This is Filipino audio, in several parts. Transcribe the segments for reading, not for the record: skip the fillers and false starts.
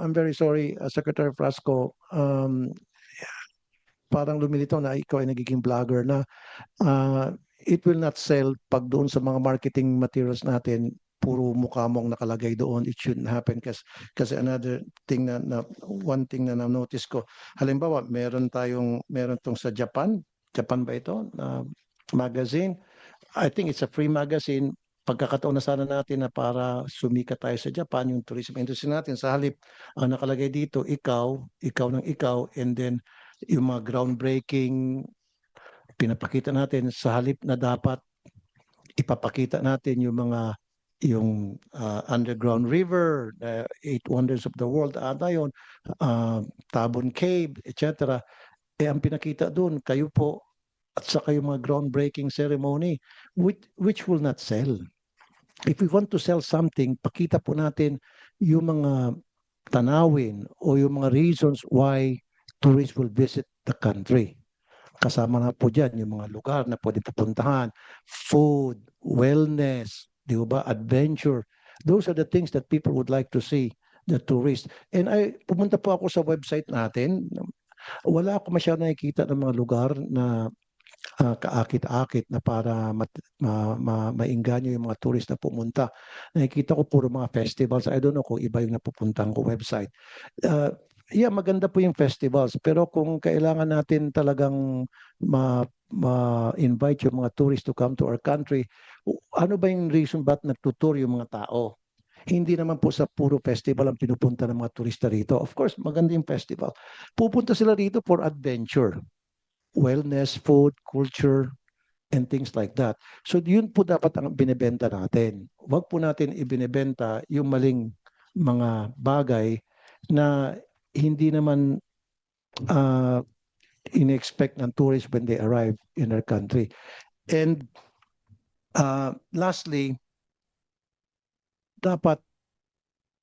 I'm very sorry, Secretary Frasco. Parang lumilitaw na ikaw ay nagiging vlogger na. It will not sell pag doon sa mga marketing materials natin, puro mukha mo ang nakalagay doon. It shouldn't happen kasi another thing one thing na na-notice ko. Halimbawa, meron tong sa Japan. Japan ba ito? Magazine. I think it's a free magazine. Pagkakataon na sana natin na para sumikat tayo sa Japan, yung tourism industry natin. Sa halip, ang nakalagay dito, ikaw ng ikaw, and then yung mga groundbreaking pinapakita natin sa halip na dapat ipapakita natin yung underground river, eight wonders of the world, yun, Tabon Cave, etc. Ang pinakita doon, kayo po at saka yung mga groundbreaking ceremony, which will not sell. If we want to sell something, pakita po natin yung mga tanawin o yung mga reasons why tourists will visit the country. Kasama na po dyan yung mga lugar na pwede pupuntahan, food, wellness, di ba, adventure. Those are the things that people would like to see, the tourists. And pumunta po ako sa website natin. Wala ako masyadong nakikita ng mga lugar na kaakit-akit na para mainganyo yung mga tourist na pumunta. Nakikita ko puro mga festivals. I don't know kung iba yung napupuntahan ko website. Yeah, maganda po yung festivals. Pero kung kailangan natin talagang ma-invite yung mga tourists to come to our country, ano ba yung reason ba't nagtutour yung mga tao? Hindi naman po sa puro festival ang pinupunta ng mga turista rito. Of course, maganda yung festival. Pupunta sila rito for adventure, wellness, food, culture, and things like that. So yun po dapat ang binibenta natin. Huwag po natin ibinibenta yung maling mga bagay na hindi naman in-expect ng tourists when they arrive in our country. And lastly, dapat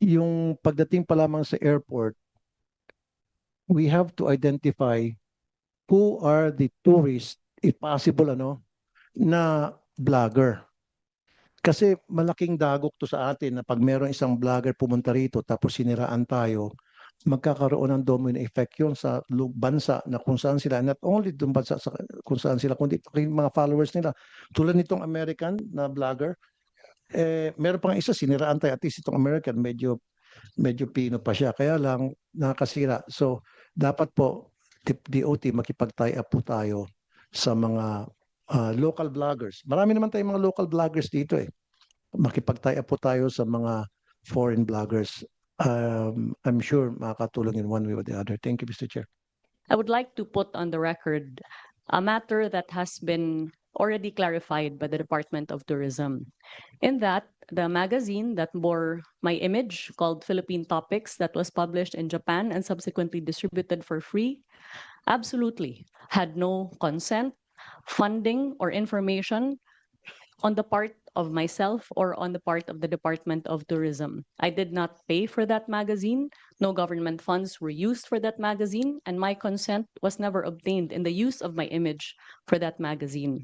yung pagdating pa lamang sa airport, we have to identify who are the tourists, if possible, na vlogger. Kasi malaking dagok to sa atin na pag meron isang vlogger pumunta rito tapos siniraan tayo, magkakaroon ng domino effect yun sa bansa na kung saan sila, not only doon bansa sa kung saan sila, kundi yung mga followers nila. Tulad nitong American na vlogger, meron pang isa, siniraan tayo, at least itong American, medyo Pino pa siya, kaya lang nakasira. So, dapat po, DOT, makipag-tie up po tayo sa mga local vloggers. Marami naman tayong mga local vloggers dito eh. Makipag-tie up po tayo sa mga foreign vloggers. I'm sure makakatulong in one way or the other. Thank you, Mr. Chair. I would like to put on the record a matter that has been already clarified by the Department of Tourism. In that, the magazine that bore my image, called Philippine Topics, that was published in Japan and subsequently distributed for free, absolutely had no consent, funding, or information on the part of myself or on the part of the Department of Tourism. I did not pay for that magazine. No government funds were used for that magazine, and my consent was never obtained in the use of my image for that magazine.